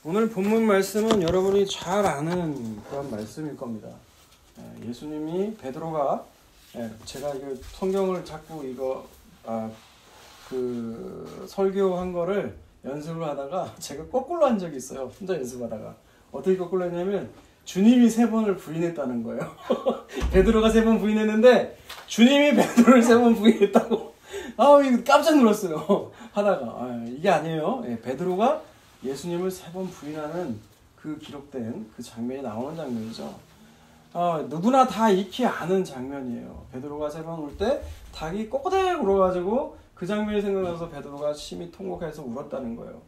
오늘 본문 말씀은 여러분이 잘 아는 그런 말씀일 겁니다. 예수님이 베드로가 제가 이거 성경을 자꾸 설교한 거를 연습을 하다가 제가 거꾸로 한 적이 있어요. 혼자 연습하다가 어떻게 거꾸로 했냐면 주님이 3번을 부인했다는 거예요. 베드로가 3번 부인했는데 주님이 베드로를 3번 부인했다고. 이거 깜짝 놀랐어요. 하다가 이게 아니에요. 베드로가 예수님을 3번 부인하는 그 기록된 그 장면이 나오는 장면이죠. 누구나 다 익히 아는 장면이에요. 베드로가 3번 울 때 닭이 꼬꼬댁 울어가지고 그 장면이 생각나서 베드로가 심히 통곡해서 울었다는 거예요.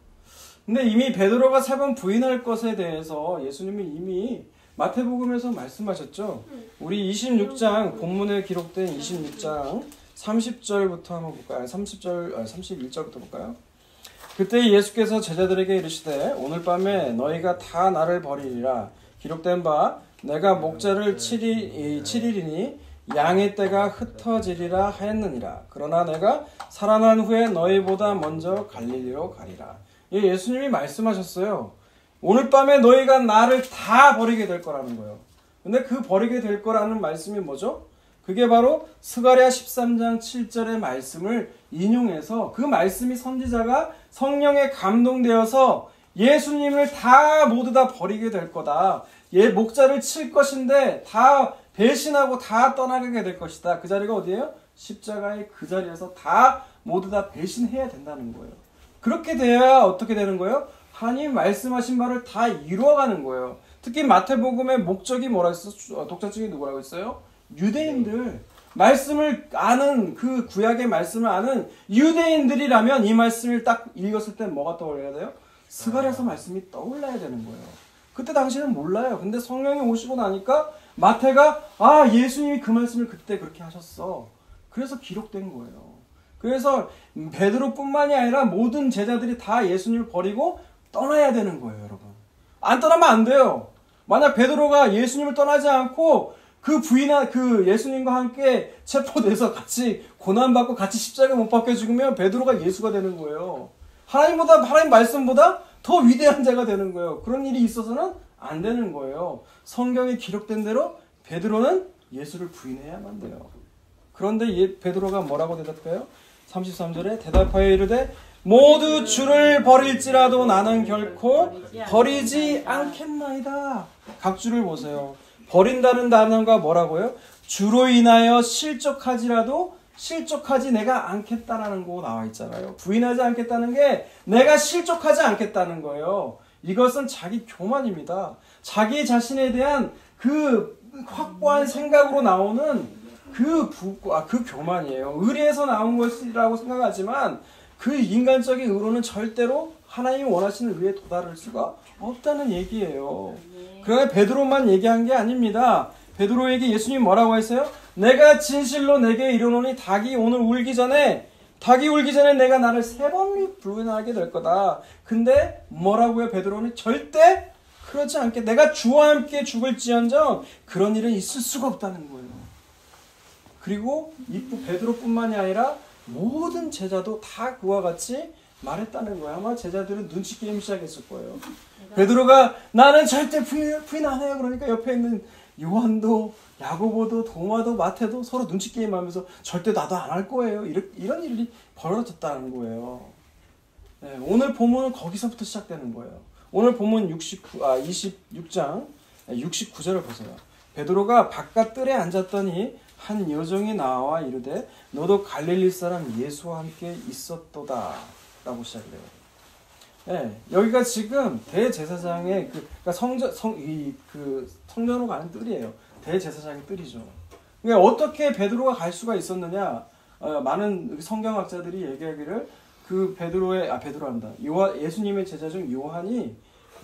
근데 이미 베드로가 3번 부인할 것에 대해서 예수님이 이미 마태복음에서 말씀하셨죠. 우리 26장 본문에 기록된 26장 30절부터 한번 볼까요? 31절부터 볼까요? 그때 예수께서 제자들에게 이르시되 오늘 밤에 너희가 다 나를 버리리라. 기록된 바 내가 목자를 치리리니 양의 떼가 흩어지리라 하였느니라. 그러나 내가 살아난 후에 너희보다 먼저 갈릴리로 가리라. 예수님이 말씀하셨어요. 오늘 밤에 너희가 나를 다 버리게 될 거라는 거예요. 근데 그 버리게 될 거라는 말씀이 뭐죠? 그게 바로 스가랴 13장 7절의 말씀을 인용해서 그 말씀이 선지자가 성령에 감동되어서 예수님을 모두 다 버리게 될 거다. 목자를 칠 것인데 다 배신하고 다 떠나게 될 것이다. 그 자리가 어디예요? 십자가의 그 자리에서 모두 다 배신해야 된다는 거예요. 그렇게 돼야 어떻게 되는 거예요? 하나님 말씀하신 바를 다 이루어가는 거예요. 특히 마태복음의 목적이 뭐라고 했어요? 독자 중에 누구라고 했어요? 유대인들. 말씀을 아는, 그 구약의 말씀을 아는 유대인들이라면 이 말씀을 딱 읽었을 때 뭐가 떠올려야 돼요? 스가랴서 말씀이 떠올라야 되는 거예요. 그때 당시에는 몰라요. 근데 성령이 오시고 나니까 마태가 예수님이 그 말씀을 그때 그렇게 하셨어. 그래서 기록된 거예요. 그래서 베드로뿐만이 아니라 모든 제자들이 다 예수님을 버리고 떠나야 되는 거예요, 여러분. 안 떠나면 안 돼요. 만약 베드로가 예수님을 떠나지 않고 그 예수님과 함께 체포돼서 같이 고난받고 같이 십자가에 못 박혀 죽으면 베드로가 예수가 되는 거예요. 하나님 말씀보다 더 위대한 자가 되는 거예요. 그런 일이 있어서는 안 되는 거예요. 성경에 기록된 대로 베드로는 예수를 부인해야만 돼요. 그런데 베드로가 뭐라고 대답해요? 33절에 대답하여 이르되 모두 주를 버릴지라도 나는 결코 버리지 않겠나이다. 각주를 보세요. 버린다는 단어가 뭐라고요? 주로 인하여 실족하지 내가 않겠다라는 거 나와 있잖아요. 부인하지 않겠다는 게 내가 실족하지 않겠다는 거예요. 이것은 자기 교만입니다. 자기 자신에 대한 그 확고한 생각으로 나오는 그 교만이에요. 의리에서 나온 것이라고 생각하지만 그 인간적인 의로는 절대로 하나님이 원하시는 의에 도달할 수가 없다는 얘기예요. 그러나 베드로만 얘기한 게 아닙니다. 베드로에게 예수님이 뭐라고 했어요? 내가 진실로 내게 이르노니 닭이 울기 전에 내가 나를 3번 부인하게 될 거다. 근데 뭐라고요? 베드로는 절대 그렇지 않게 내가 주와 함께 죽을지언정 그런 일은 있을 수가 없다는 거예요. 그리고 베드로뿐만이 아니라 모든 제자도 다 그와 같이 말했다는 거예요. 아마 제자들은 눈치 게임 시작했을 거예요. 베드로가 나는 절대 부인 안 해요. 그러니까 옆에 있는 요한도 야고보도 도마도 마태도 서로 눈치 게임 하면서 절대 나도 안 할 거예요. 이런 일이 벌어졌다는 거예요. 네, 오늘 본문은 거기서부터 시작되는 거예요. 오늘 본문 26장 69절을 보세요. 베드로가 바깥 뜰에 앉았더니 한 여종이 나와 이르되 너도 갈릴리 사람 예수와 함께 있었도다 라고 시작해요. 네, 여기가 지금 대제사장의 성전으로 가는 뜰이에요. 대제사장의 뜰이죠. 그러니까 어떻게 베드로가 갈 수가 있었느냐? 많은 성경학자들이 얘기하기를 예수님의 제자 중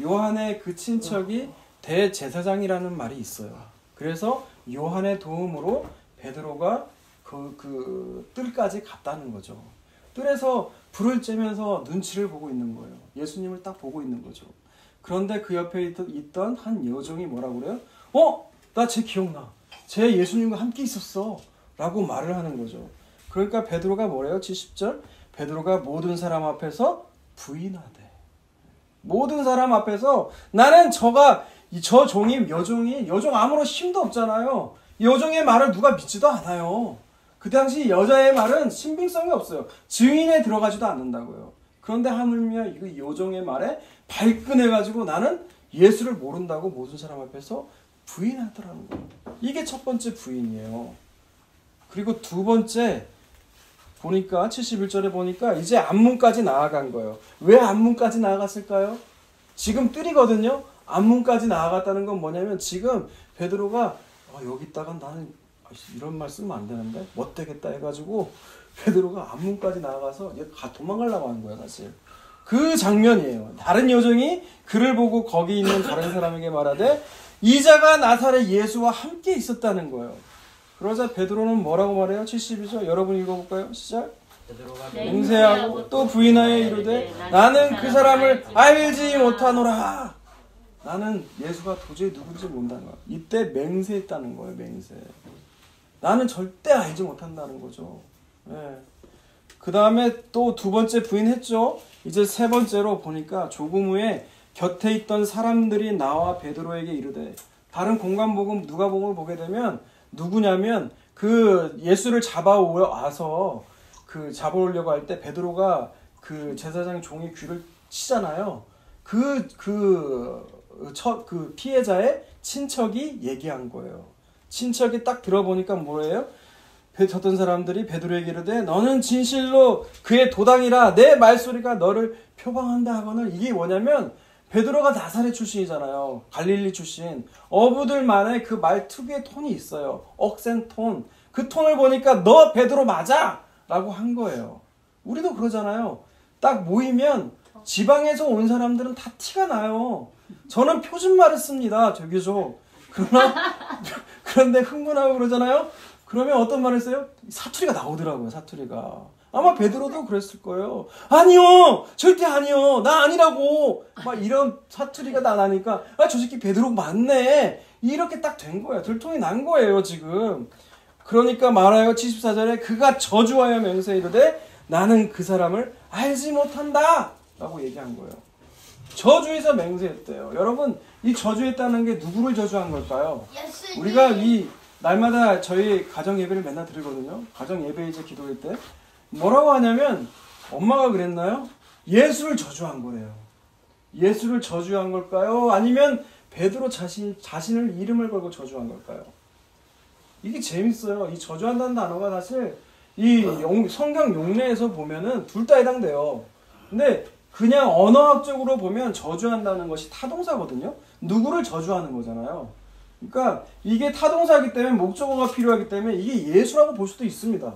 요한의 그 친척이 대제사장이라는 말이 있어요. 그래서 요한의 도움으로 베드로가 그 뜰까지 갔다는 거죠. 뜰에서 불을 쬐면서 눈치를 보고 있는 거예요. 예수님을 딱 보고 있는 거죠. 그런데 그 옆에 있던 한 여종이 뭐라고 그래요? 나 쟤 기억나. 쟤 예수님과 함께 있었어. 라고 말을 하는 거죠. 그러니까 베드로가 뭐래요? 70절. 베드로가 모든 사람 앞에서 부인하되. 모든 사람 앞에서 나는 저 종이 여종 아무런 힘도 없잖아요. 여종의 말을 누가 믿지도 않아요. 그 당시 여자의 말은 신빙성이 없어요. 증인에 들어가지도 않는다고요. 그런데 하물며 이 여종의 말에 발끈해가지고 나는 예수를 모른다고 모든 사람 앞에서 부인하더라는 거예요. 이게 첫 번째 부인이에요. 그리고 두 번째 보니까 71절에 보니까 이제 앞문까지 나아간 거예요. 왜 앞문까지 나아갔을까요? 지금 뜰이거든요. 앞문까지 나아갔다는 건 뭐냐면 지금 베드로가 여기 있다가 나는 이런 말 쓰면 안 되는데 못되겠다 해가지고 베드로가 앞문까지 나아가서 도망가려고 하는 거야 사실. 그 장면이에요. 다른 여종이 그를 보고 거기 있는 다른 사람에게 말하되 이자가 나사렛 예수와 함께 있었다는 거예요. 그러자 베드로는 뭐라고 말해요? 72절 여러분 읽어볼까요? 시작. 맹세하고 또 부인하여 이르되 나는 그 사람을 알지 못하노라. 나는 예수가 도저히 누군지 모른다는 거야. 이때 맹세했다는 거예요. 맹세. 나는 절대 알지 못한다는 거죠. 네. 그 다음에 또 두 번째 부인했죠. 이제 세 번째로 보니까 조금 후에 곁에 있던 사람들이 나와 베드로에게 이르되 다른 공관복음 누가복음을 보게 되면 누구냐면 그 예수를 잡아와서 그 잡아오려고 할 때 베드로가 그 제사장 종이 귀를 치잖아요. 그 피해자의 친척이 얘기한 거예요. 친척이 딱 들어보니까 뭐예요? 졌던 사람들이 베드로에게 이르되 너는 진실로 그의 도당이라 내 말소리가 너를 표방한다 하거늘. 이게 뭐냐면 베드로가 나사렛 출신이잖아요. 갈릴리 출신. 어부들만의 그 말 특유의 톤이 있어요. 억센 톤. 그 톤을 보니까 너 베드로 맞아! 라고 한 거예요. 우리도 그러잖아요. 딱 모이면 지방에서 온 사람들은 다 티가 나요. 저는 표준말을 씁니다. 저기죠. 그런데 흥분하고 그러잖아요. 그러면 어떤 말을 써요? 사투리가 나오더라고요. 사투리가. 아마 베드로도 그랬을 거예요. 아니요! 절대 아니요! 나 아니라고! 막 이런 사투리가 나니까 저 새끼 베드로 맞네! 이렇게 딱 된 거예요. 들통이 난 거예요 지금. 그러니까 말하여 74절에 그가 저주하여 맹세해 이르되 나는 그 사람을 알지 못한다! 라고 얘기한 거예요. 저주해서 맹세했대요. 여러분 이 저주했다는 게 누구를 저주한 걸까요? 우리가 이 날마다 저희 가정 예배를 맨날 드리거든요. 가정 예배 이제 기도할 때 뭐라고 하냐면 엄마가 그랬나요? 예수를 저주한 거래요. 예수를 저주한 걸까요? 아니면 베드로 자신을 이름을 걸고 저주한 걸까요? 이게 재밌어요. 이 저주한다는 단어가 사실 이 성경 용례에서 보면은 둘 다 해당돼요. 근데 그냥 언어학적으로 보면 저주한다는 것이 타동사거든요. 누구를 저주하는 거잖아요. 그러니까 이게 타동사이기 때문에 목적어가 필요하기 때문에 이게 예수라고 볼 수도 있습니다.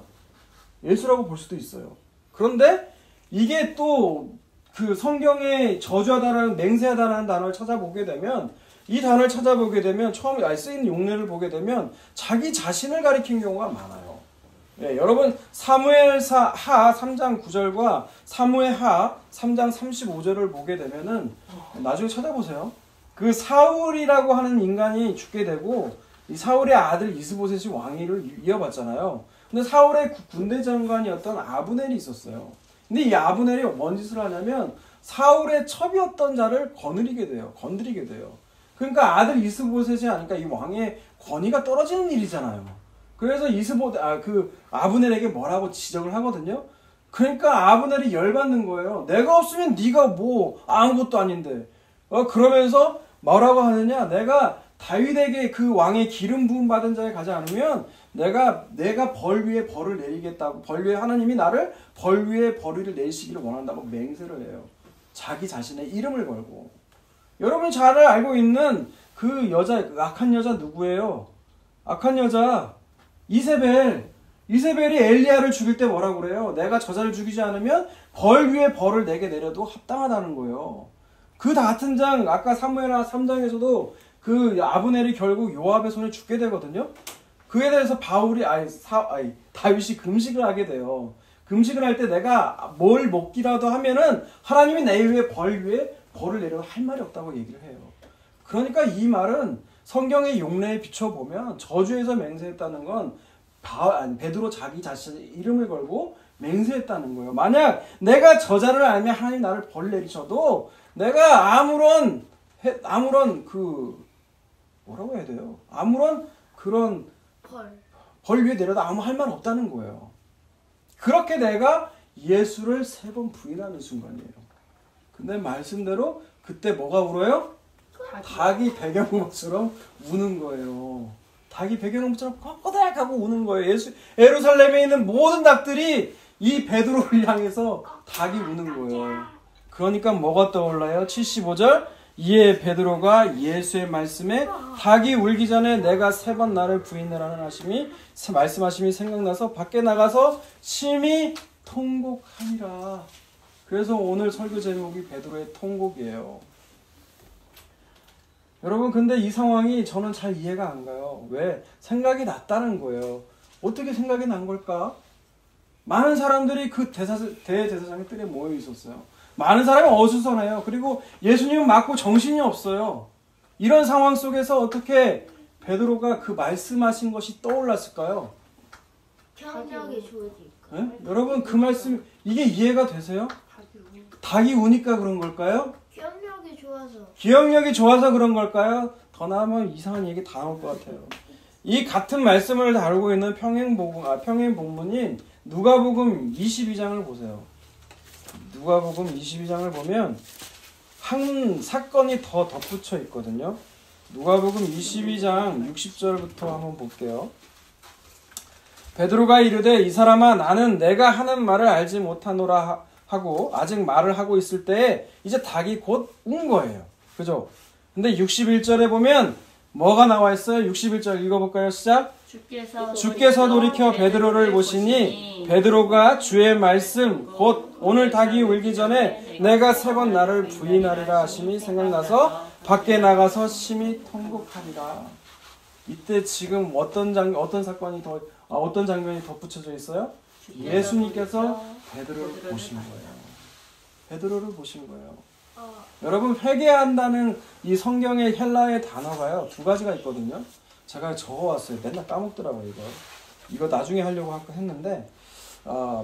예수라고 볼 수도 있어요. 그런데 이게 또 그 성경에 저주하다라는 맹세하다라는 단어를 찾아보게 되면 이 단어를 찾아보게 되면 처음에 쓰인 용례를 보게 되면 자기 자신을 가리킨 경우가 많아요. 네, 여러분 사무엘하 3장 9절과 사무엘하 3장 35절을 보게 되면은 나중에 찾아보세요. 그 사울이라고 하는 인간이 죽게 되고 이 사울의 아들 이스보셋이 왕위를 이어받잖아요. 근데 사울의 군대 장관이었던 아브넬이 있었어요. 근데 이 아브넬이 뭔 짓을 하냐면 사울의 첩이었던 자를 건드리게 돼요. 그러니까 아들 이스보셋이 하니까 이 왕의 권위가 떨어지는 일이잖아요. 그래서 아브넬에게 뭐라고 지적을 하거든요. 그러니까 아브넬이 열받는 거예요. 내가 없으면 네가 뭐 아무것도 아닌데. 그러면서 뭐라고 하느냐? 내가 다윗에게 그 왕의 기름 부음 받은 자에 가지 않으면 내가 벌 위에 벌을 내리겠다고, 벌 위에 하나님이 나를 벌 위에 벌을 내리시기를 원한다고 맹세를 해요. 자기 자신의 이름을 걸고. 여러분이 잘 알고 있는 그 여자, 악한 여자 누구예요? 악한 여자 이세벨. 이세벨이 엘리야를 죽일 때 뭐라고 그래요? 내가 저자를 죽이지 않으면 벌 위에 벌을 내게 내려도 합당하다는 거예요. 그 같은 장 아까 사무엘하 3장에서도 그 아브넬이 결국 요압의 손에 죽게 되거든요. 그에 대해서 다윗이 금식을 하게 돼요. 금식을 할 때 내가 뭘 먹기라도 하면은 하나님이 내 위에 벌을 내려도 할 말이 없다고 얘기를 해요. 그러니까 이 말은 성경의 용례에 비춰보면 저주에서 맹세했다는 건 베드로 자기 자신의 이름을 걸고 맹세했다는 거예요. 만약 내가 저자를 알면 하나님 나를 벌 내리셔도 내가 아무런 뭐라고 해야 돼요? 아무런 그런 벌 위에 내려도 아무 할 말 없다는 거예요. 그렇게 내가 예수를 3번 부인하는 순간이에요. 근데 말씀대로 그때 뭐가 울어요? 닭이 배경음악처럼 우는 거예요. 닭이 배경음악처럼 꼬꼬닥 하고 우는 거예요. 예루살렘에 있는 모든 닭들이 이 베드로를 향해서 닭이 우는 거예요. 그러니까 뭐가 떠올라요? 75절 이에 베드로가 예수의 말씀에 닭이 울기 전에 내가 3번 나를 부인하라는 말씀하심이 생각나서 밖에 나가서 심히 통곡하니라. 그래서 오늘 설교 제목이 베드로의 통곡이에요. 여러분 근데 이 상황이 저는 잘 이해가 안 가요. 왜? 생각이 났다는 거예요. 어떻게 생각이 난 걸까? 많은 사람들이 그 대제사장의 뜰에 모여 있었어요. 많은 사람이 어수선해요. 그리고 예수님은 맞고 정신이 없어요. 이런 상황 속에서 어떻게 베드로가 그 말씀하신 것이 떠올랐을까요? 기억력이 좋으니까. 네? 여러분 그 말씀 이게 이해가 되세요? 닭이 우니까 그런 걸까요? 기억력이 좋아서. 기억력이 좋아서 그런 걸까요? 더 나아가면 이상한 얘기 다 나올 것 같아요. 이 같은 말씀을 다루고 있는 평행본문인 누가복음 22장을 보세요. 누가복음 22장을 보면 한 사건이 더 덧붙여 있거든요. 누가복음 22장 60절부터 한번 볼게요. 베드로가 이르되 이 사람아 나는 내가 하는 말을 알지 못하노라 하고 아직 말을 하고 있을 때에 이제 닭이 곧 운 거예요. 그죠? 근데 61절에 보면 뭐가 나와 있어요? 61절 읽어볼까요? 시작. 주께서 돌이켜 베드로를 보시니 베드로가 주의 말씀 곧 오늘 닭이 울기 전에 내가 3번 나를 부인하리라 하심이 생각나서 밖에 나가서 심히 통곡하리라. 이때 지금 어떤 장면이 덧붙여져 있어요? 예수님께서 베드로를 보신 거예요. 베드로를 보신 거예요. 여러분 회개한다는 이 성경의 헬라의 단어가요 2가지가 있거든요. 제가 적어왔어요. 맨날 까먹더라고요. 이거 나중에 하려고 했는데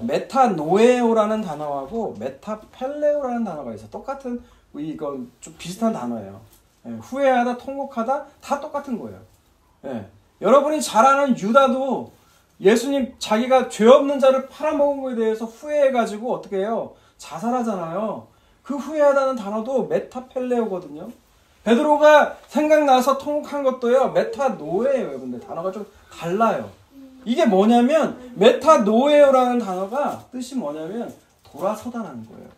메타노에오라는 단어하고 메타펠레오라는 단어가 있어요. 똑같은 이건 좀 비슷한 단어예요. 예, 후회하다, 통곡하다 다 똑같은 거예요. 예, 여러분이 잘 아는 유다도 예수님 자기가 죄 없는 자를 팔아먹은 거에 대해서 후회해가지고 어떻게 해요? 자살하잖아요. 그 후회하다는 단어도 메타펠레오거든요. 베드로가 생각나서 통곡한 것도요. 메타노에예요. 근데 단어가 좀 달라요. 이게 뭐냐면 메타노에라는 단어가 뜻이 뭐냐면 돌아서다라는 거예요.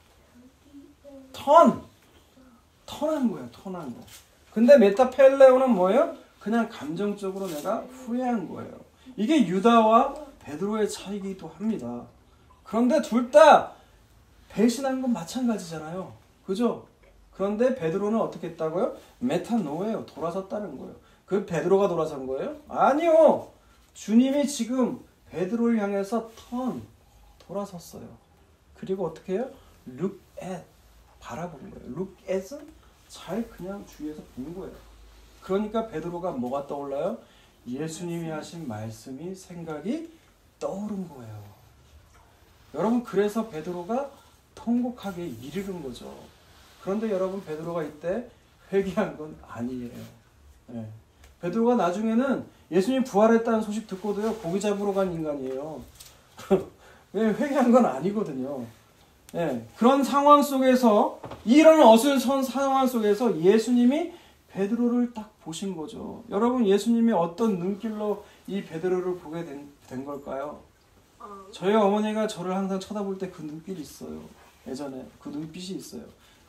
턴한 거예요. 턴한 거. 근데 메타펠레오는 뭐예요? 그냥 감정적으로 내가 후회한 거예요. 이게 유다와 베드로의 차이기도 합니다. 그런데 둘 다 배신한 건 마찬가지잖아요. 그죠? 그런데 베드로는 어떻게 했다고요? 메타노예요. 돌아섰다는 거예요. 그 베드로가 돌아선 거예요? 아니요. 주님이 지금 베드로를 향해서 돌아섰어요. 그리고 어떻게 해요? Look at 바라본 거예요. Look at은 잘 그냥 주위에서 본 거예요. 그러니까 베드로가 뭐가 떠올라요? 예수님이 하신 말씀이 생각이 떠오른 거예요. 여러분 그래서 베드로가 통곡하게 이르는 거죠. 그런데 여러분 베드로가 이때 회개한 건 아니에요. 네. 베드로가 나중에는 예수님 부활했다는 소식 듣고도요 고기 잡으러 간 인간이에요. 회개한 건 아니거든요. 네. 그런 상황 속에서 이런 어수선한 상황 속에서 예수님이 베드로를 딱 보신 거죠. 여러분 예수님이 어떤 눈길로 이 베드로를 보게 된 걸까요? 저희 어머니가 저를 항상 쳐다볼 때 그 눈길이 있어요. 예전에 그 눈빛이 있어요.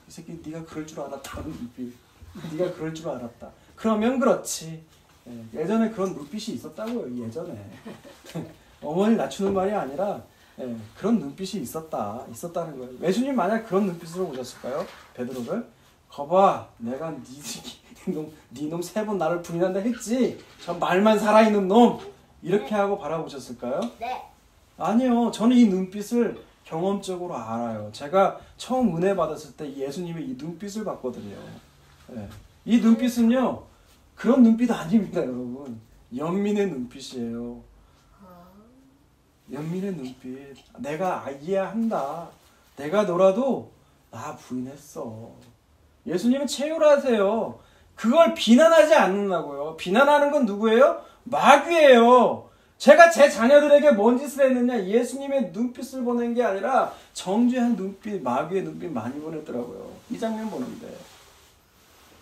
이 새끼 네가 그럴 줄 알았다. 눈빛. 네가 그럴 줄 알았다. 그러면 그렇지. 예전에 그런 눈빛이 있었다고요. 예전에. 어머니 낮추는 말이 아니라 그런 눈빛이 있었다는 거예요. 예수님 만약 그런 눈빛으로 보셨을까요? 베드로를? 거봐 내가 네 놈 3번 나를 부인한다 했지. 저 말만 살아있는 놈. 이렇게 하고 바라보셨을까요? 네. 아니요. 저는 이 눈빛을 경험적으로 알아요. 제가 처음 은혜 받았을 때 예수님의 이 눈빛을 봤거든요. 네. 이 눈빛은요. 그런 눈빛 아닙니다. 여러분. 연민의 눈빛이에요. 연민의 눈빛. 내가 이해한다. 내가 너라도 나 부인했어. 예수님은 체휼하세요. 그걸 비난하지 않는다고요. 비난하는 건 누구예요? 마귀예요. 제가 제 자녀들에게 뭔 짓을 했느냐? 예수님의 눈빛을 보낸 게 아니라 정죄한 눈빛, 마귀의 눈빛 많이 보냈더라고요. 이 장면 보는데.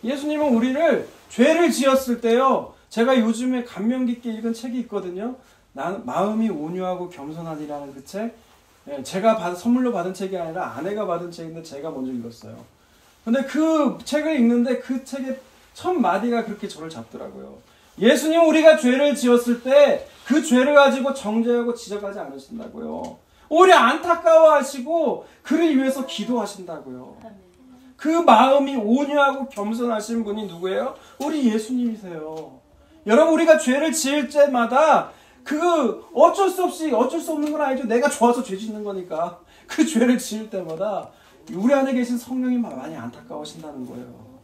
예수님은 우리를 죄를 지었을 때요. 제가 요즘에 감명 깊게 읽은 책이 있거든요. 마음이 온유하고 겸손하니라는 그 책. 제가 선물로 받은 책이 아니라 아내가 받은 책인데 제가 먼저 읽었어요. 근데 그 책을 읽는데 그 책의 첫 마디가 그렇게 저를 잡더라고요. 예수님은 우리가 죄를 지었을 때 그 죄를 가지고 정죄하고 지적하지 않으신다고요. 오히려 안타까워하시고 그를 위해서 기도하신다고요. 그 마음이 온유하고 겸손하신 분이 누구예요? 우리 예수님이세요. 여러분, 우리가 죄를 지을 때마다 어쩔 수 없는 건 아니죠. 내가 좋아서 죄 짓는 거니까. 그 죄를 지을 때마다 우리 안에 계신 성령이 많이 안타까워하신다는 거예요.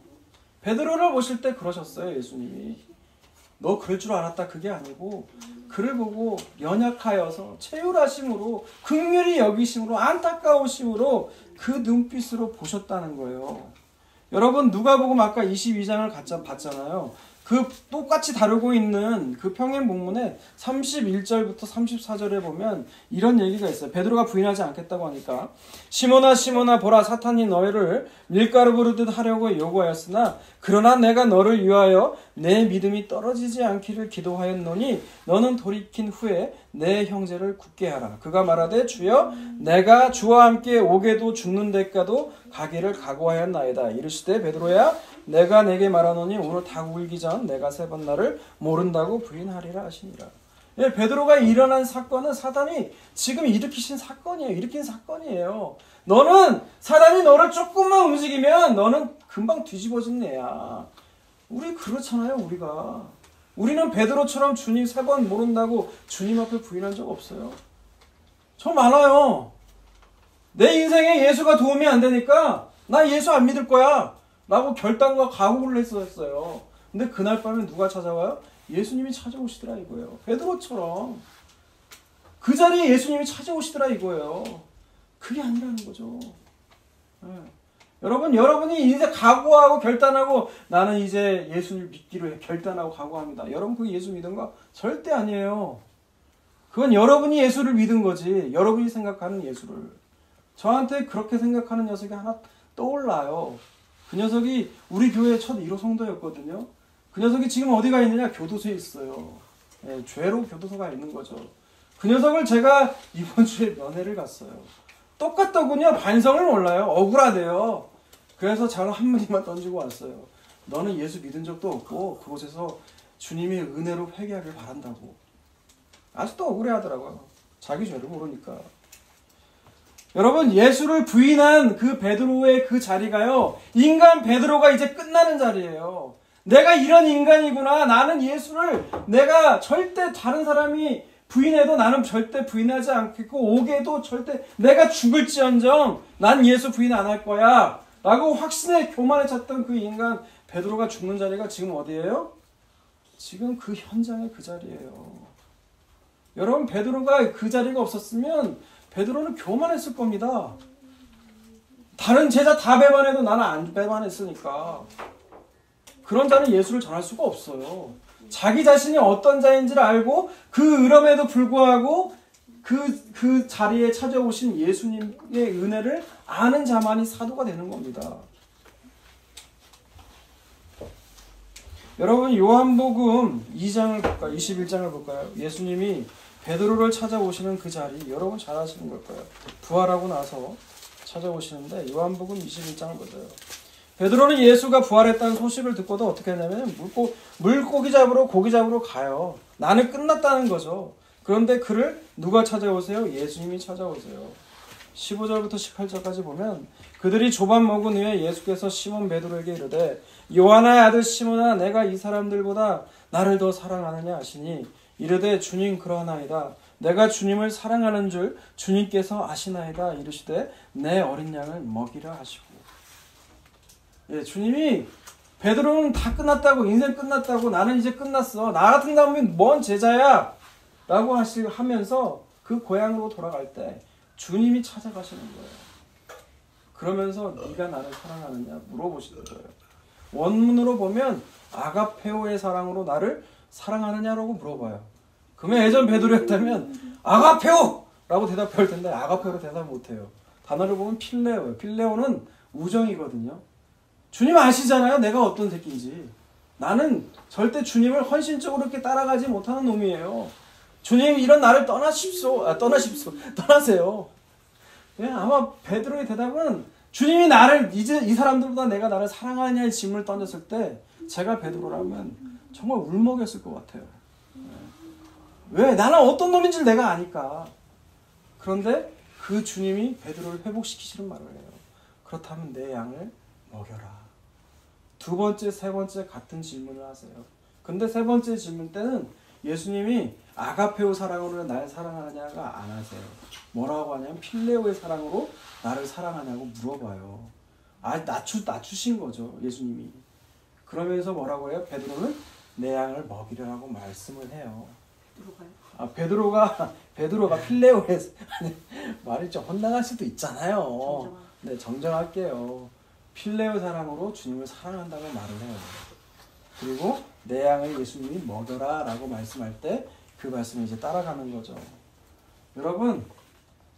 베드로를 보실 때 그러셨어요, 예수님이. 너 그럴 줄 알았다, 그게 아니고 그를 보고 연약하여서 체휼하심으로, 긍휼히 여기심으로, 안타까우심으로 그 눈빛으로 보셨다는 거예요. 여러분, 누가복음 아까 22장을 봤잖아요. 그 똑같이 다루고 있는 그 평행 본문에 31절부터 34절에 보면 이런 얘기가 있어요. 베드로가 부인하지 않겠다고 하니까, 시몬아 시몬아 보라, 사탄이 너희를 밀가루 부르듯 하려고 요구하였으나 그러나 내가 너를 위하여 내 믿음이 떨어지지 않기를 기도하였노니 너는 돌이킨 후에 내 형제를 굳게 하라. 그가 말하되 주여 내가 주와 함께 오게도 죽는 데까도 가기를 각오하였나이다. 이르시되 베드로야 내가 내게 말하노니 오늘 닭 울기 전 내가 3번 나를 모른다고 부인하리라 하시니라. 예, 베드로가 일어난 사건은 사단이 지금 일으킨 사건이에요. 사단이 너를 조금만 움직이면 너는 금방 뒤집어진 애야. 우리 그렇잖아요, 우리는 베드로처럼 주님 3번 모른다고 주님 앞에 부인한 적 없어요. 저 많아요. 내 인생에 예수가 도움이 안 되니까 나 예수 안 믿을 거야 라고 결단과 각오를 했었어요. 근데 그날 밤에 누가 찾아와요? 예수님이 찾아오시더라 이거예요. 베드로처럼 그 자리에 예수님이 찾아오시더라 이거예요. 그게 아니라는 거죠. 네. 여러분이 이제 각오하고 결단하고 나는 이제 예수를 믿기로 결단하고 각오합니다. 여러분, 그게 예수 믿은 거 절대 아니에요. 그건 여러분이 예수를 믿은 거지. 여러분이 생각하는 예수를. 저한테 그렇게 생각하는 녀석이 하나 떠올라요. 그 녀석이 우리 교회의 첫 1호 성도였거든요. 그 녀석이 지금 어디가 있느냐? 교도소에 있어요. 네, 죄로 교도소가 있는 거죠. 그 녀석을 제가 이번 주에 면회를 갔어요. 똑같더군요. 반성을 몰라요. 억울하대요. 그래서 저는 한마디만 던지고 왔어요. 너는 예수 믿은 적도 없고 그곳에서 주님의 은혜로 회개하길 바란다고. 아직도 억울해하더라고요. 자기 죄를 모르니까. 여러분, 예수를 부인한 그 베드로의 그 자리가요, 인간 베드로가 이제 끝나는 자리예요. 내가 이런 인간이구나. 나는 예수를 내가 절대 다른 사람이 부인해도 나는 절대 부인하지 않겠고 오게도 절대 내가 죽을지언정 난 예수 부인 안 할 거야 라고 확신의 교만에 찼던 그 인간 베드로가 죽는 자리가 지금 어디예요? 지금 그 현장의 그 자리예요. 여러분, 베드로가 그 자리가 없었으면 베드로는 교만했을 겁니다. 다른 제자 다 배반해도 나는 안 배반했으니까. 그런 자는 예수를 전할 수가 없어요. 자기 자신이 어떤 자인지를 알고 그 으럼에도 불구하고 그 자리에 찾아오신 예수님의 은혜를 아는 자만이 사도가 되는 겁니다. 여러분, 요한복음 2장을 볼까요? 21장을 볼까요? 예수님이 베드로를 찾아오시는 그 자리, 여러분 잘 아시는 걸까요? 부활하고 나서 찾아오시는데 요한복음 21장을 보세요. 베드로는 예수가 부활했다는 소식을 듣고도 어떻게 했냐면 물고기 잡으러 고기 잡으러 가요. 나는 끝났다는 거죠. 그런데 그를 누가 찾아오세요? 예수님이 찾아오세요. 15절부터 18절까지 보면 그들이 조반 먹은 후에 예수께서 시몬 베드로에게 이르되 요한의 아들 시몬아 내가 이 사람들보다 나를 더 사랑하느냐 하시니 이르되 주님 그러하나이다. 내가 주님을 사랑하는 줄 주님께서 아시나이다. 이르시되 내 어린 양을 먹이라 하시고. 예, 주님이 베드로는 다 끝났다고, 인생 끝났다고, 나는 이제 끝났어, 나 같은 사람은 뭔 제자야 라고 하면서 그 고향으로 돌아갈 때 주님이 찾아가시는 거예요. 그러면서 네가 나를 사랑하느냐 물어보시는 거예요. 원문으로 보면 아가페오의 사랑으로 나를 사랑하느냐라고 물어봐요. 그러면 예전 베드로였다면 아가페오라고 대답할 텐데 아가페오로 대답 못해요. 단어를 보면 필레오예요. 필레오는 우정이거든요. 주님 아시잖아요. 내가 어떤 새끼인지. 나는 절대 주님을 헌신적으로 이렇게 따라가지 못하는 놈이에요. 주님 이런 나를 떠나세요. 예, 아마 베드로의 대답은 주님이 나를 이제 이 사람들보다 내가 나를 사랑하느냐의 질문을 던졌을 때 제가 베드로라면 정말 울먹였을 것 같아요. 왜? 나는 어떤 놈인지를 내가 아니까. 그런데 그 주님이 베드로를 회복시키시는 말을 해요. 그렇다면 내 양을 먹여라. 두 번째, 세 번째 같은 질문을 하세요. 근데 세 번째 질문 때는 예수님이 아가페오 사랑으로 날 사랑하냐가 안 하세요. 뭐라고 하냐면 필레오의 사랑으로 나를 사랑하냐고 물어봐요. 낮추신 거죠, 예수님이. 그러면서 뭐라고 해요? 베드로는 내 양을 먹이려고 말씀을 해요. 베드로가 필레오의 말이 좀 혼나갈 수도 있잖아요. 네, 정정할게요. 필레오 사랑으로 주님을 사랑한다고 말을 해요. 그리고 내 양을 예수님이 먹여라 라고 말씀할 때 그 말씀을 이제 따라가는 거죠. 여러분,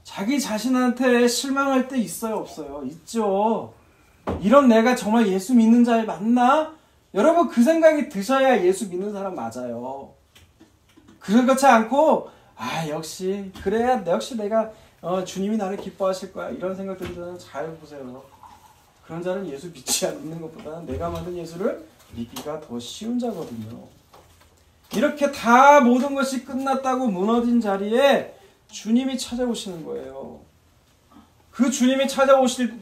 자기 자신한테 실망할 때 있어요, 없어요? 있죠. 이런 내가 정말 예수 믿는 자에 맞나? 여러분, 그 생각이 드셔야 예수 믿는 사람 맞아요. 그렇지 않고 역시 그래야 역시 내가 주님이 나를 기뻐하실 거야 이런 생각 들면 잘 보세요. 그런 자는 예수 믿지 않는 것보다는 내가 만든 예수를 믿기가 더 쉬운 자거든요. 이렇게 다 모든 것이 끝났다고 무너진 자리에 주님이 찾아오시는 거예요. 그 주님이 찾아오실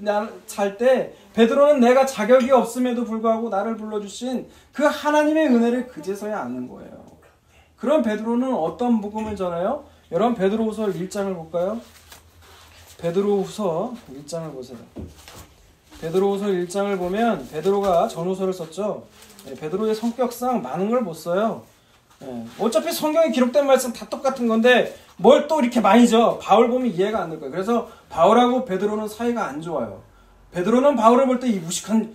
때 베드로는 내가 자격이 없음에도 불구하고 나를 불러주신 그 하나님의 은혜를 그제서야 아는 거예요. 그럼 베드로는 어떤 복음을 전해요? 여러분 베드로후서 1장을 볼까요? 베드로후서 1장을 보세요. 베드로후서 1장을 보면 베드로가 전후서를 썼죠. 베드로의 성격상 많은 걸 못 써요. 어차피 성경에 기록된 말씀 다 똑같은 건데 뭘 또 이렇게 많이 줘. 바울 보면 이해가 안 될 거예요. 그래서 바울하고 베드로는 사이가 안 좋아요. 베드로는 바울을 볼 때 이 무식한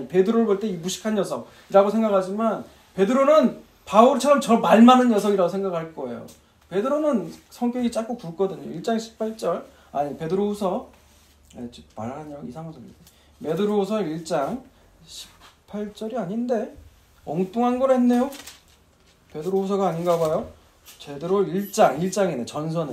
베드로를 볼 때 이 무식한 녀석이라고 생각하지만 베드로는 바울처럼 저 말 많은 녀석이라고 생각할 거예요. 베드로는 성격이 짧고 굵거든요. 1장 18절 베드로후서 말하는 이상한 소리. 베드로후서 1장 18절이 아닌데 엉뚱한 걸 했네요. 베드로후서가 아닌가 봐요. 제대로 1장이네. 전서.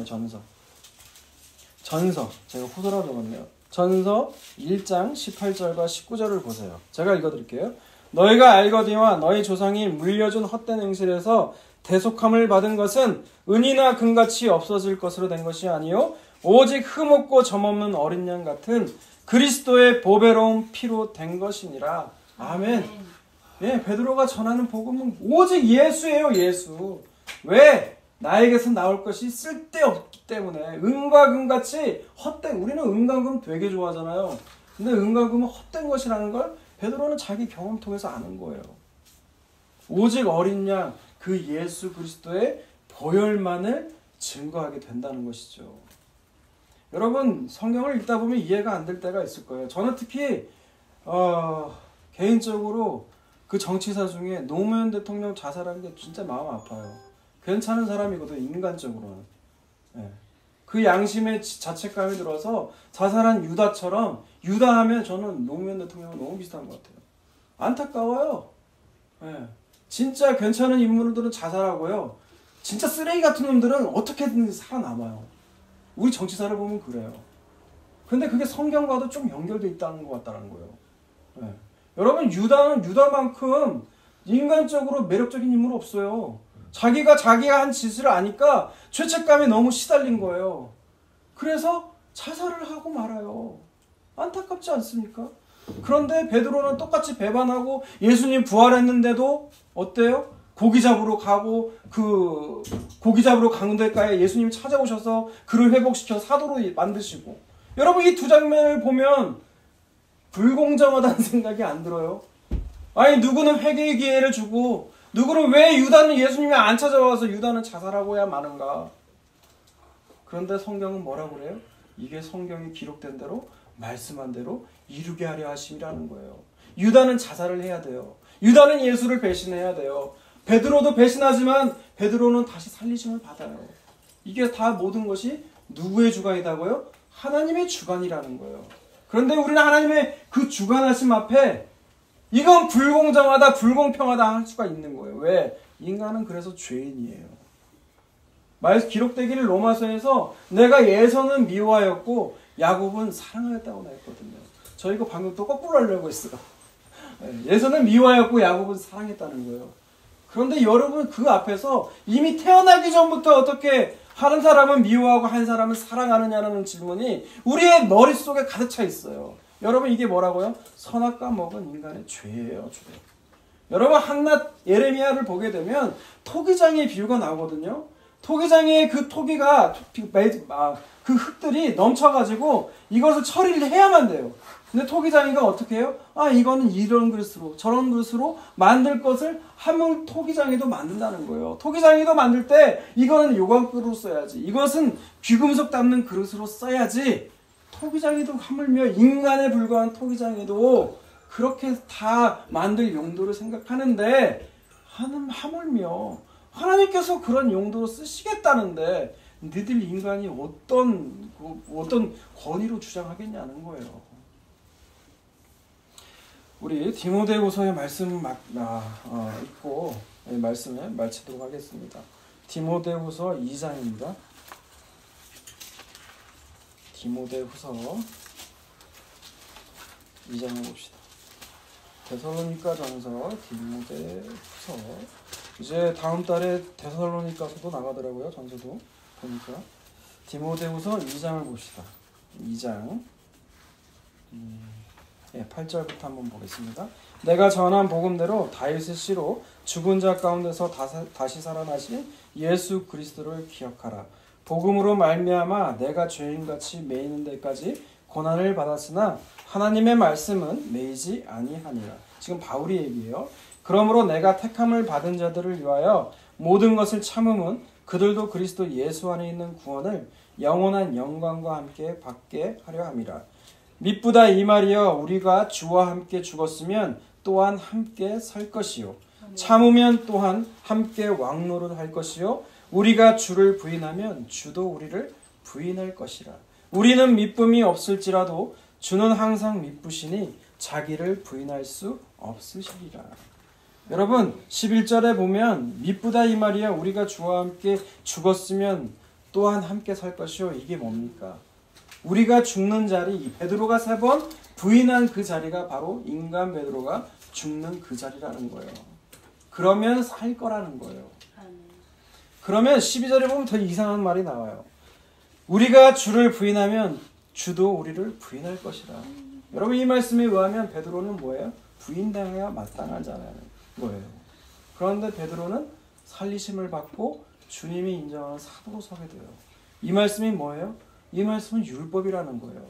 제가 후서라고 적었네요. 전서 1장 18절과 19절을 보세요. 제가 읽어드릴게요. 너희가 알거니와 너희 조상이 물려준 헛된 행실에서 대속함을 받은 것은 은이나 금같이 없어질 것으로 된 것이 아니요 오직 흠없고 점없는 어린 양 같은 그리스도의 보배로운 피로 된 것이니라. 아멘. 예, 베드로가 전하는 복음은 오직 예수예요, 예수. 왜? 나에게서 나올 것이 쓸데없기 때문에 은과 금같이 헛된, 우리는 은과 금 되게 좋아하잖아요. 근데 은과 금은 헛된 것이라는 걸 베드로는 자기 경험 통해서 아는 거예요. 오직 어린 양, 그 예수 그리스도의 보혈만을 증거하게 된다는 것이죠. 여러분, 성경을 읽다 보면 이해가 안 될 때가 있을 거예요. 저는 특히 개인적으로 그 정치사 중에 노무현 대통령 자살한 게 진짜 마음 아파요. 괜찮은 사람이거든, 인간적으로는. 예. 그 양심의 자책감이 들어서 자살한 유다처럼, 유다하면 저는 노무현 대통령은 너무 비슷한 것 같아요. 안타까워요. 예. 진짜 괜찮은 인물들은 자살하고요. 진짜 쓰레기 같은 놈들은 어떻게든 살아남아요. 우리 정치사를 보면 그래요. 근데 그게 성경과도 좀 연결돼 있다는 것 같다는 거예요. 예. 여러분, 유다는 유다만큼 인간적으로 매력적인 인물 없어요. 자기가 한 짓을 아니까 죄책감에 너무 시달린 거예요. 그래서 자살을 하고 말아요. 안타깝지 않습니까? 그런데 베드로는 똑같이 배반하고 예수님 부활했는데도 어때요? 고기 잡으러 가고 그 고기 잡으러 가는 데가에 예수님이 찾아오셔서 그를 회복시켜 사도로 만드시고. 여러분, 이 두 장면을 보면 불공정하다는 생각이 안 들어요? 아니, 누구는 회개의 기회를 주고 누구는 왜 유다는 예수님이 안 찾아와서 유다는 자살하고야 마는가? 그런데 성경은 뭐라고 그래요? 이게 성경이 기록된 대로 말씀한 대로 이루게 하려 하심이라는 거예요. 유다는 자살을 해야 돼요. 유다는 예수를 배신해야 돼요. 베드로도 배신하지만 베드로는 다시 살리심을 받아요. 이게 다 모든 것이 누구의 주관이다고요? 하나님의 주관이라는 거예요. 그런데 우리는 하나님의 그 주관하심 앞에 이건 불공정하다, 불공평하다 할 수가 있는 거예요. 왜? 인간은 그래서 죄인이에요. 기록되기를 로마서에서 내가 예서는 미워하였고 야곱은 사랑하였다고 나했거든요. 저 이거 방금 또 거꾸로 하려고 했어요. 예서는 미워하였고 야곱은 사랑했다는 거예요. 그런데 여러분 그 앞에서 이미 태어나기 전부터 어떻게 한 사람은 미워하고 한 사람은 사랑하느냐는 질문이 우리의 머릿속에 가득 차 있어요. 여러분 이게 뭐라고요? 선악과 먹은 인간의 죄예요. 죄. 여러분 한낱 예레미야를 보게 되면 토기장의 비유가 나오거든요. 토기장의 그 토기가 그 흙들이 넘쳐가지고 이것을 처리를 해야만 돼요. 근데 토기장이가 어떻게 해요? 이거는 이런 그릇으로 저런 그릇으로 만들 것을 하물 토기장이도 만든다는 거예요. 토기장이도 만들 때 이거는 요관 그릇으로 써야지, 이것은 귀금속 담는 그릇으로 써야지. 토기장이도 하물며 인간에 불과한 토기장이도 그렇게 다 만들 용도를 생각하는데 하물며 하나님께서 그런 용도로 쓰시겠다는데 너희들 인간이 어떤 권위로 주장하겠냐는 거예요. 우리 디모데후서의 말씀 읽고 말씀을 마치도록 하겠습니다. 디모데후서 2장입니다. 디모데후서 2장을 봅시다. 데살로니가전서, 디모데후서. 이제 다음 달에 데살로니가서도 나가더라고요. 전서도 보니까. 디모데후서 2장을 봅시다. 2장 8절부터 한번 보겠습니다. 내가 전한 복음대로 다윗의 씨로 죽은 자 가운데서 다시 살아나신 예수 그리스도를 기억하라. 복음으로 말미암아 내가 죄인같이 매이는 데까지 고난을 받았으나 하나님의 말씀은 매이지 아니하니라. 지금 바울이 얘기해요. 그러므로 내가 택함을 받은 자들을 위하여 모든 것을 참음은 그들도 그리스도 예수 안에 있는 구원을 영원한 영광과 함께 받게 하려 함이라. 미쁘다 이 말이여, 우리가 주와 함께 죽었으면 또한 함께 살 것이요, 참으면 또한 함께 왕노를 할 것이요, 우리가 주를 부인하면 주도 우리를 부인할 것이라. 우리는 미쁨이 없을지라도 주는 항상 미쁘시니 자기를 부인할 수 없으시리라. 여러분 11절에 보면 미쁘다 이 말이야, 우리가 주와 함께 죽었으면 또한 함께 살 것이요, 이게 뭡니까? 우리가 죽는 자리, 베드로가 3번 부인한 그 자리가 바로 인간 베드로가 죽는 그 자리라는 거예요. 그러면 살 거라는 거예요. 그러면 12절에 보면 더 이상한 말이 나와요. 우리가 주를 부인하면 주도 우리를 부인할 것이라. 여러분 이 말씀에 의하면 베드로는 뭐예요? 부인당해야 마땅하잖아요. 거예요. 그런데 베드로는 살리심을 받고 주님이 인정하는 사도로 서게 돼요. 이 말씀이 뭐예요? 이 말씀은 율법이라는 거예요.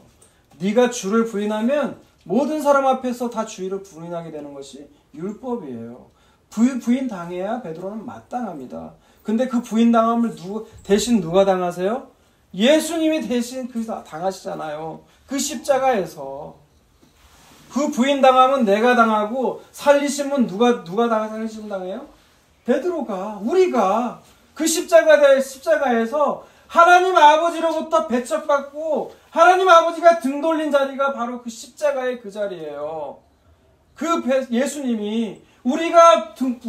네가 주를 부인하면 모든 사람 앞에서 다 주를 부인하게 되는 것이 율법이에요. 부인 당해야 베드로는 마땅합니다. 근데 그 부인 당함을 대신 누가 당하세요? 예수님이 대신 당하시잖아요. 그 십자가에서. 그 부인 당함은 내가 당하고 살리심은 누가 살리심 당해요? 베드로가, 우리가 그 십자가에서 하나님 아버지로부터 배척받고 하나님 아버지가 등 돌린 자리가 바로 그 십자가의 그 자리예요. 예수님이 우리가 등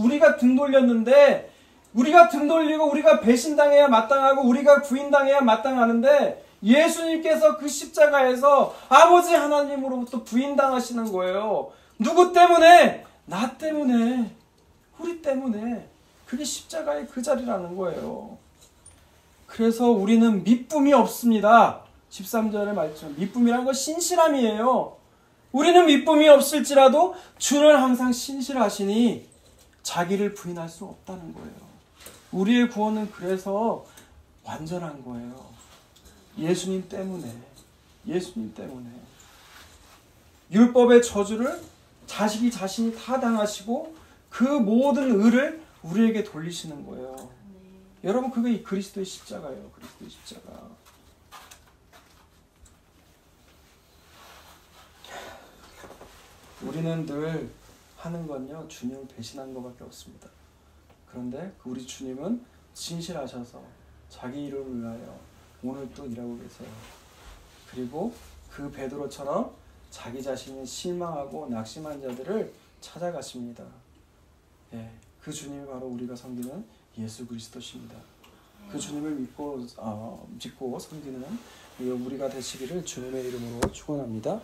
돌렸는데, 우리가 등 돌리고 우리가 배신당해야 마땅하고 우리가 부인당해야 마땅하는데 예수님께서 그 십자가에서 아버지 하나님으로부터 부인당하시는 거예요. 누구 때문에? 나 때문에, 우리 때문에. 그게 십자가의 그 자리라는 거예요. 그래서 우리는 미쁨이 없습니다. 13절의 말씀, 미쁨이란 건 신실함이에요. 우리는 미쁨이 없을지라도 주는 항상 신실하시니 자기를 부인할 수 없다는 거예요. 우리의 구원은 그래서 완전한 거예요. 예수님 때문에. 예수님 때문에. 율법의 저주를 자신이 다 당하시고 그 모든 의를 우리에게 돌리시는 거예요. 여러분 그게 그리스도의 십자가예요. 그리스도의 십자가. 우리는 늘 하는 건요 주님을 배신한 것밖에 없습니다. 그런데 우리 주님은 신실하셔서 자기 이름을 위하여 오늘 또 일하고 계세요. 그리고 그 베드로처럼 자기 자신이 실망하고 낙심한 자들을 찾아가십니다. 예, 그 주님이 바로 우리가 섬기는 예수 그리스도십니다. 그 주님을 믿고 섬기는 우리가 되시기를 주님의 이름으로 축원합니다.